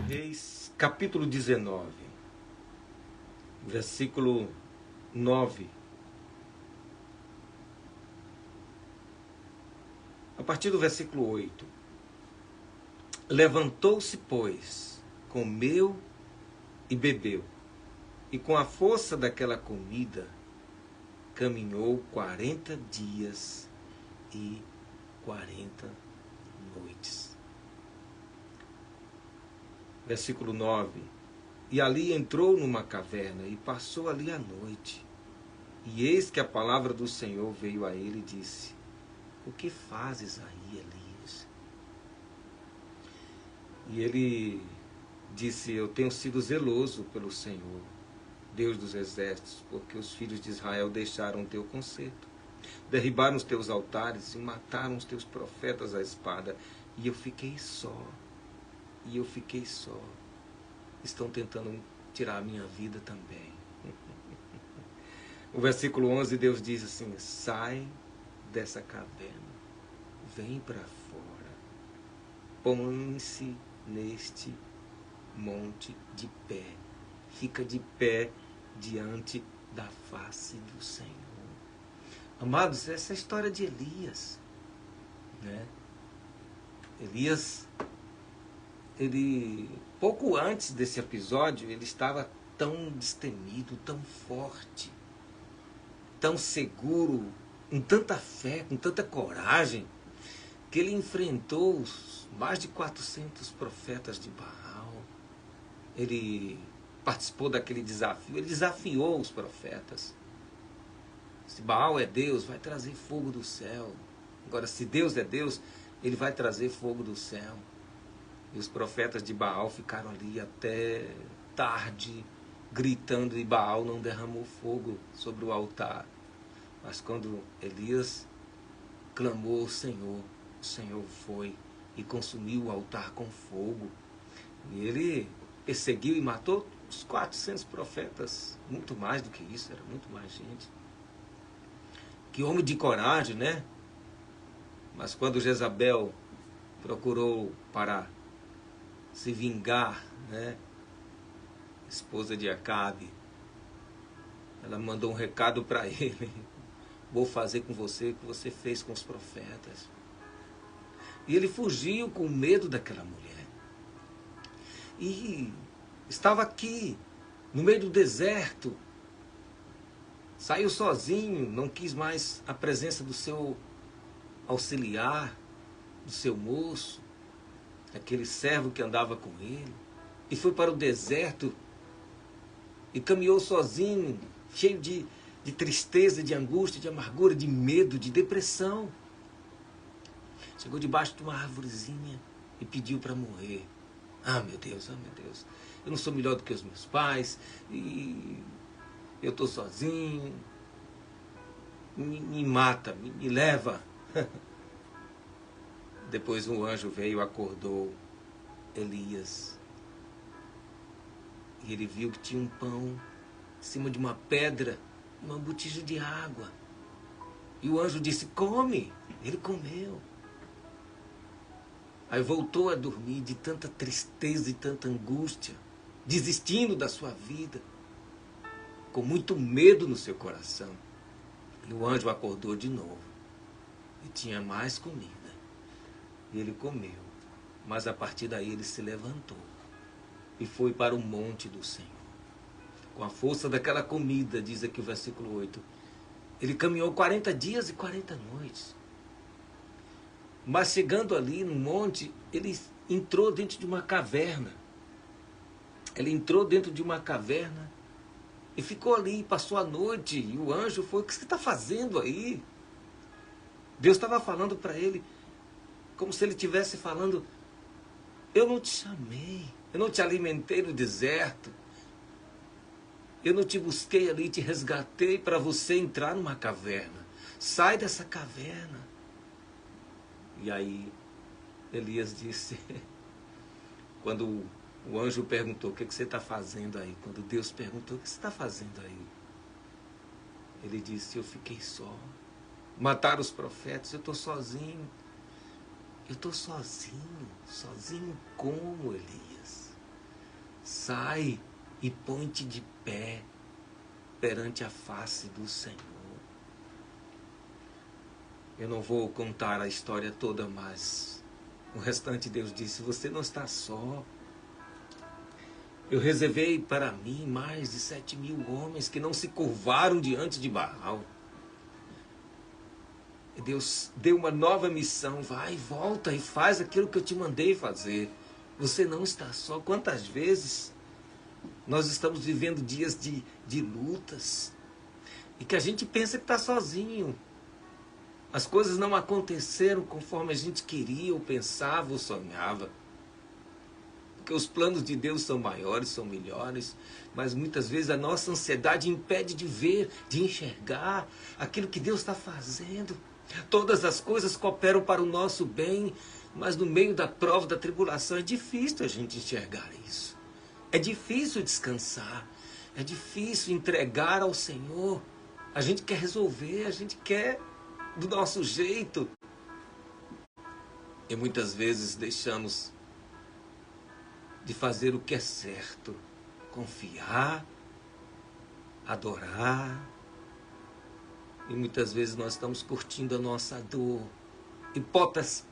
Reis, capítulo 19, versículo 9. A partir do versículo 8. Levantou-se, pois, comeu e bebeu, e com a força daquela comida caminhou 40 dias e 40 noites. Versículo 9. E ali entrou numa caverna e passou ali a noite. E eis que a palavra do Senhor veio a ele e disse: o que fazes aí, Elias? E ele disse: eu tenho sido zeloso pelo Senhor, Deus dos exércitos, porque os filhos de Israel deixaram o teu conserto, derribaram os teus altares e mataram os teus profetas à espada. E eu fiquei só. Estão tentando tirar a minha vida também. O versículo 11, Deus diz assim: sai dessa caverna, vem para fora, põe-se neste monte de pé, fica de pé diante da face do Senhor. Amados, essa é a história de Elias, né? Elias, ele, pouco antes desse episódio, ele estava tão destemido, tão forte, tão seguro, com tanta fé, com tanta coragem, que ele enfrentou mais de 400 profetas de Baal. Ele participou daquele desafio, ele desafiou os profetas. Se Baal é Deus, vai trazer fogo do céu. Agora, se Deus é Deus, ele vai trazer fogo do céu. E os profetas de Baal ficaram ali até tarde, gritando, e Baal não derramou fogo sobre o altar. Mas quando Elias clamou ao Senhor, o Senhor foi e consumiu o altar com fogo. E ele perseguiu e matou os 400 profetas, muito mais do que isso, era muito mais gente. Que homem de coragem, né? Mas quando Jezabel procurou para se vingar, né? Esposa de Acabe, ela mandou um recado para ele: vou fazer com você o que você fez com os profetas. E ele fugiu com medo daquela mulher. E estava aqui, no meio do deserto. Saiu sozinho, não quis mais a presença do seu auxiliar, do seu moço, aquele servo que andava com ele. E foi para o deserto e caminhou sozinho, cheio de tristeza, de angústia, de amargura, de medo, de depressão. Chegou debaixo de uma árvorezinha e pediu para morrer. Ah, meu Deus, eu não sou melhor do que os meus pais, e eu estou sozinho, me mata, me leva. Depois um anjo veio e acordou Elias. E ele viu que tinha um pão em cima de uma pedra, uma botija de água. E o anjo disse: come. Ele comeu. Aí voltou a dormir de tanta tristeza e tanta angústia, desistindo da sua vida, com muito medo no seu coração. E o anjo acordou de novo. E tinha mais comida. E ele comeu. Mas a partir daí ele se levantou e foi para o monte do Senhor. Com a força daquela comida, diz aqui o versículo 8, ele caminhou 40 dias e 40 noites. Mas chegando ali no monte, ele entrou dentro de uma caverna. Ele entrou dentro de uma caverna e ficou ali, passou a noite. E o anjo foi: o que você está fazendo aí? Deus estava falando para ele, como se ele estivesse falando: eu não te chamei, eu não te alimentei no deserto, eu não te busquei ali, te resgatei para você entrar numa caverna. Sai dessa caverna. E aí Elias disse, quando o anjo perguntou: o que você está fazendo aí? Quando Deus perguntou: o que você está fazendo aí? Ele disse: eu fiquei só. Mataram os profetas, eu estou sozinho. Eu estou sozinho. Sozinho como, Elias? Sai e põe-te de pé perante a face do Senhor. Eu não vou contar a história toda, mas o restante Deus disse, você não está só. Eu reservei para mim mais de 7.000 homens que não se curvaram diante de Baal. E Deus deu uma nova missão. Vai, volta e faz aquilo que eu te mandei fazer. Você não está só. Quantas vezes nós estamos vivendo dias de lutas e que a gente pensa que está sozinho. As coisas não aconteceram conforme a gente queria, ou pensava, ou sonhava. Porque os planos de Deus são maiores, são melhores, mas muitas vezes a nossa ansiedade impede de ver, de enxergar aquilo que Deus está fazendo. Todas as coisas cooperam para o nosso bem, mas no meio da prova, da tribulação, é difícil a gente enxergar isso. É difícil descansar, é difícil entregar ao Senhor. A gente quer resolver, a gente quer do nosso jeito. E muitas vezes deixamos de fazer o que é certo, confiar, adorar. E muitas vezes nós estamos curtindo a nossa dor e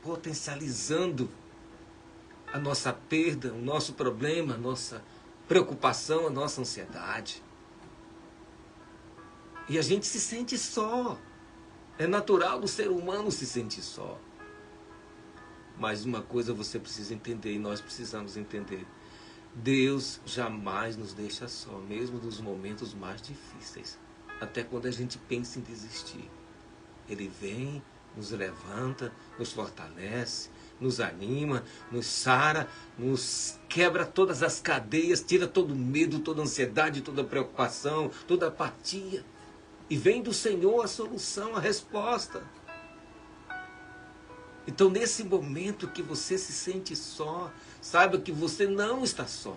potencializando a nossa perda, o nosso problema, a nossa preocupação, a nossa ansiedade. E a gente se sente só. É natural do ser humano se sentir só. Mas uma coisa você precisa entender, e nós precisamos entender. Deus jamais nos deixa só, mesmo nos momentos mais difíceis. Até quando a gente pensa em desistir. Ele vem, nos levanta, nos fortalece, nos anima, nos sara, nos quebra todas as cadeias, tira todo o medo, toda a ansiedade, toda a preocupação, toda a apatia. E vem do Senhor a solução, a resposta. Então, nesse momento que você se sente só, saiba que você não está só.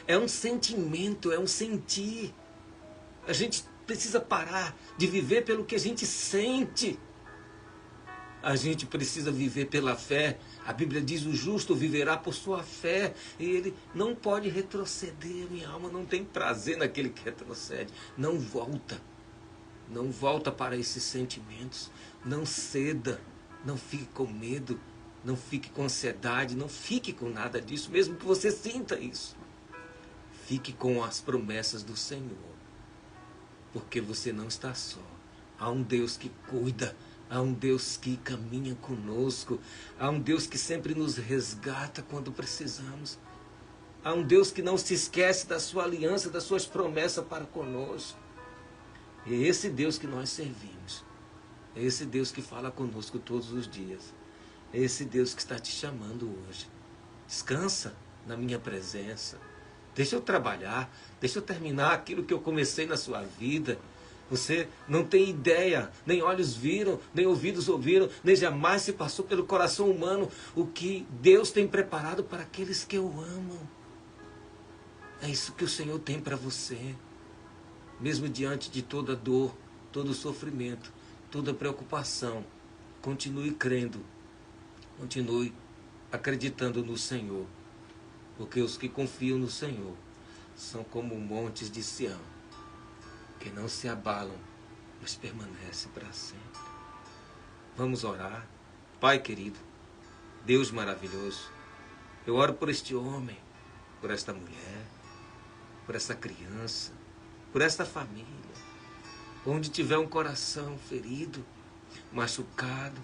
É um sentimento, é um sentir. A gente precisa parar de viver pelo que a gente sente. A gente precisa viver pela fé. A Bíblia diz, o justo viverá por sua fé. E ele não pode retroceder. Minha alma não tem prazer naquele que retrocede. Não volta. Não volta para esses sentimentos. Não ceda. Não fique com medo. Não fique com ansiedade. Não fique com nada disso. Mesmo que você sinta isso. Fique com as promessas do Senhor. Porque você não está só. Há um Deus que cuida. Há um Deus que caminha conosco. Há um Deus que sempre nos resgata quando precisamos. Há um Deus que não se esquece da sua aliança, das suas promessas para conosco. É esse Deus que nós servimos. É esse Deus que fala conosco todos os dias. É esse Deus que está te chamando hoje. Descansa na minha presença. Deixa eu trabalhar. Deixa eu terminar aquilo que eu comecei na sua vida. Você não tem ideia, nem olhos viram, nem ouvidos ouviram, nem jamais se passou pelo coração humano o que Deus tem preparado para aqueles que o amam. É isso que o Senhor tem para você. Mesmo diante de toda dor, todo sofrimento, toda preocupação, continue crendo, continue acreditando no Senhor. Porque os que confiam no Senhor são como montes de Sião, que não se abalam, mas permanecem para sempre. Vamos orar. Pai querido, Deus maravilhoso, eu oro por este homem, por esta mulher, por essa criança, por esta família, onde tiver um coração ferido, machucado,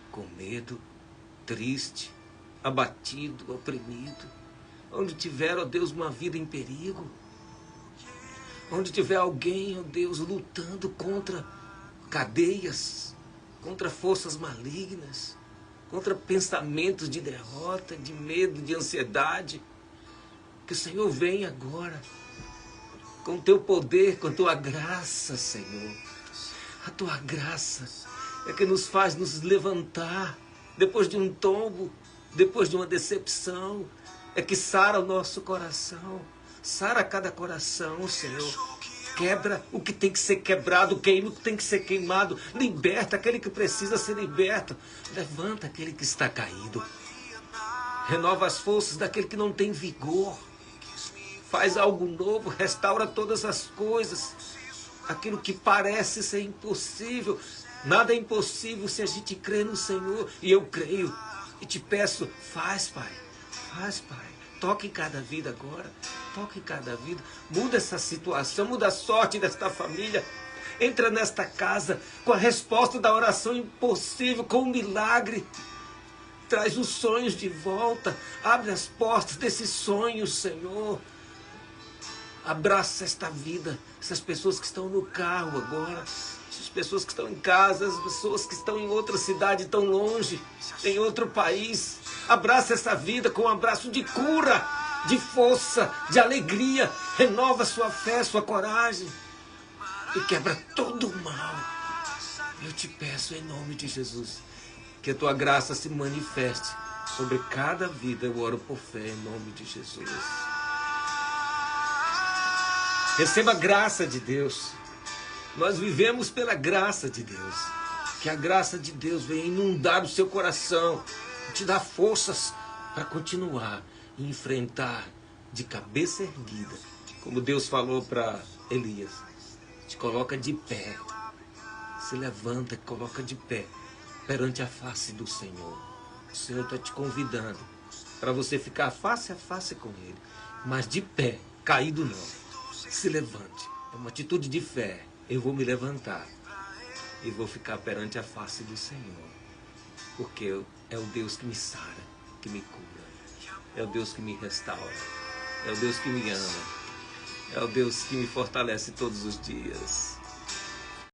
com medo, triste, abatido, oprimido, onde tiver, ó Deus, uma vida em perigo, onde tiver alguém, ó Deus, lutando contra cadeias, contra forças malignas, contra pensamentos de derrota, de medo, de ansiedade, que o Senhor venha agora, com o teu poder, com a tua graça, Senhor. A tua graça é que nos faz nos levantar depois de um tombo, depois de uma decepção, é que sara o nosso coração. Sara cada coração, Senhor. Quebra o que tem que ser quebrado, queima o que tem que ser queimado. Liberta aquele que precisa ser liberto. Levanta aquele que está caído. Renova as forças daquele que não tem vigor. faz algo novo, restaura todas as coisas. Aquilo que parece ser impossível, nada é impossível se a gente crê no Senhor. E eu creio e te peço, faz, Pai. Faz, Pai. Toque em cada vida agora. Toque em cada vida. Muda essa situação, muda a sorte desta família. Entra nesta casa com a resposta da oração impossível, com um milagre. Traz os sonhos de volta. Abre as portas desses sonhos, Senhor. Abraça esta vida. Essas pessoas que estão no carro agora. Essas pessoas que estão em casa. As pessoas que estão em outra cidade tão longe. Em outro país. Abraça essa vida com um abraço de cura, de força, de alegria. Renova sua fé, sua coragem. E quebra todo o mal. Eu te peço em nome de Jesus. Que a tua graça se manifeste sobre cada vida. Eu oro por fé em nome de Jesus. Receba a graça de Deus. Nós vivemos pela graça de Deus. Que a graça de Deus venha inundar o seu coração. Te dar forças para continuar e enfrentar de cabeça erguida. Como Deus falou para Elias. Te coloca de pé. Se levanta e coloca de pé perante a face do Senhor. O Senhor está te convidando para você ficar face a face com Ele. Mas de pé, caído não. Se levante. É uma atitude de fé. Eu vou me levantar e vou ficar perante a face do Senhor. Porque é o Deus que me sara, que me cura. É o Deus que me restaura. É o Deus que me ama. É o Deus que me fortalece todos os dias.